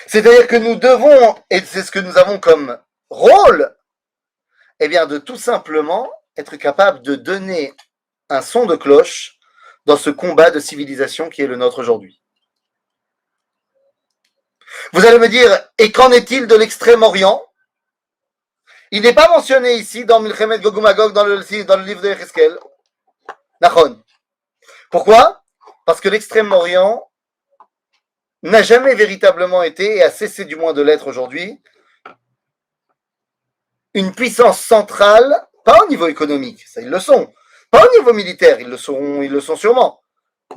C'est-à-dire que nous devons, et c'est ce que nous avons comme rôle, eh bien, de tout simplement être capable de donner un son de cloche dans ce combat de civilisation qui est le nôtre aujourd'hui. Vous allez me dire, et qu'en est-il de l'Extrême-Orient? Il n'est pas mentionné ici dans Milchemet Gog Magog dans le livre de Yecheskel. Nachon. Pourquoi? Parce que l'Extrême-Orient n'a jamais véritablement été, et a cessé du moins de l'être aujourd'hui, une puissance centrale, pas au niveau économique, ça ils le sont, pas au niveau militaire, ils le sont sûrement,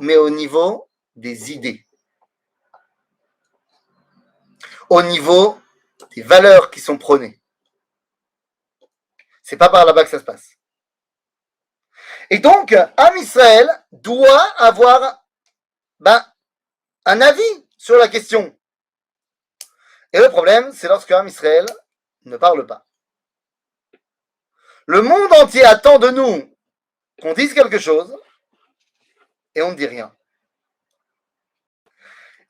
mais au niveau des idées, au niveau des valeurs qui sont prônées. C'est pas par là-bas que ça se passe. Et donc, Am Israël doit avoir un avis sur la question. Et le problème, c'est lorsque Am Israël ne parle pas. Le monde entier attend de nous qu'on dise quelque chose et on ne dit rien.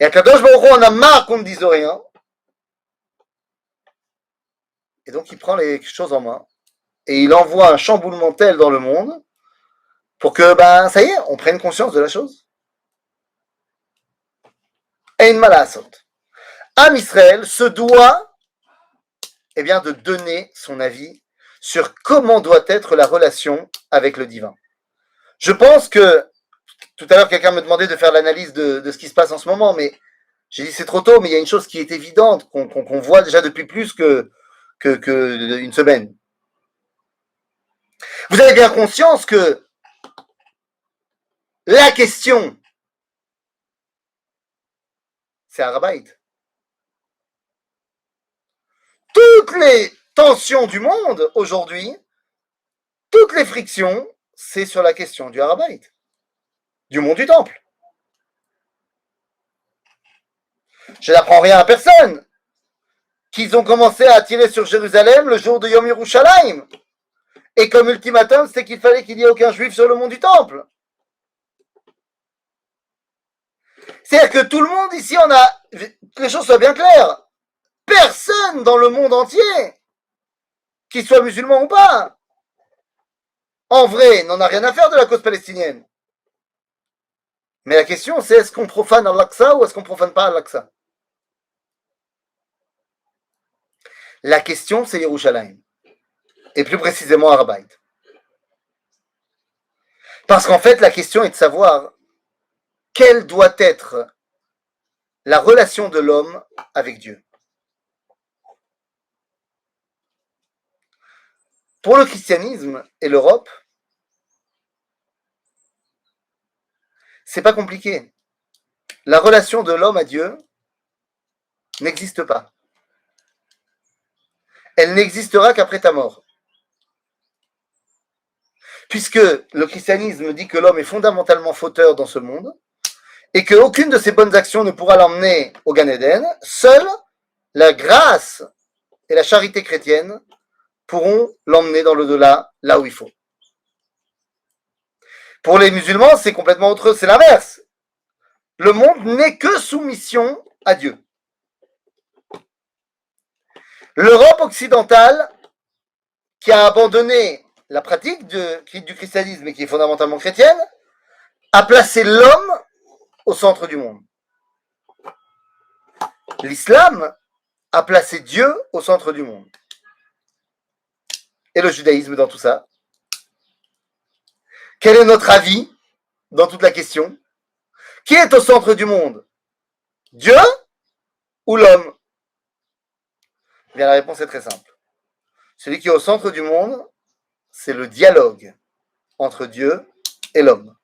Et à Kadosh Baruch Hu, on a marre qu'on ne dise rien. Et donc, il prend les choses en main et il envoie un chamboulement tel dans le monde pour que, ça y est, on prenne conscience de la chose. Ein malasot. Am Israël se doit, de donner son avis sur comment doit être la relation avec le divin. Je pense que, tout à l'heure, quelqu'un me demandait de faire l'analyse de ce qui se passe en ce moment, mais j'ai dit c'est trop tôt, mais il y a une chose qui est évidente, qu'on voit déjà depuis plus qu'une semaine. Vous avez bien conscience que la question, c'est Har-Habayit. Toutes les tensions du monde aujourd'hui, toutes les frictions, c'est sur la question du Har-Habayit, du mont du Temple. Je n'apprends rien à personne qu'ils ont commencé à tirer sur Jérusalem le jour de Yom Yerushalayim. Et comme ultimatum, c'était qu'il fallait qu'il n'y ait aucun juif sur le mont du Temple. C'est-à-dire que tout le monde ici, que les choses soient bien claires, personne dans le monde entier, qu'il soit musulman ou pas, en vrai, n'en a rien à faire de la cause palestinienne. Mais la question, c'est est-ce qu'on profane Al-Aqsa ou est-ce qu'on profane pas Al-Aqsa? La question, c'est Yerushalayim. Et plus précisément Har-Habayit. Parce qu'en fait, la question est de savoir quelle doit être la relation de l'homme avec Dieu. Pour le christianisme et l'Europe, c'est pas compliqué. La relation de l'homme à Dieu n'existe pas. Elle n'existera qu'après ta mort. Puisque le christianisme dit que l'homme est fondamentalement fauteur dans ce monde, et qu'aucune de ses bonnes actions ne pourra l'emmener au Gan Eden, seule la grâce et la charité chrétienne pourront l'emmener dans l'au-delà, là où il faut. Pour les musulmans, c'est complètement autre chose, c'est l'inverse. Le monde n'est que soumission à Dieu. L'Europe occidentale, qui a abandonné la pratique du christianisme et qui est fondamentalement chrétienne, a placé l'homme au centre du monde. L'islam a placé Dieu au centre du monde. Et le judaïsme dans tout ça? Quel est notre avis dans toute la question? Qui est au centre du monde? Dieu ou l'homme? Eh bien, la réponse est très simple. Celui qui est au centre du monde, c'est le dialogue entre Dieu et l'homme.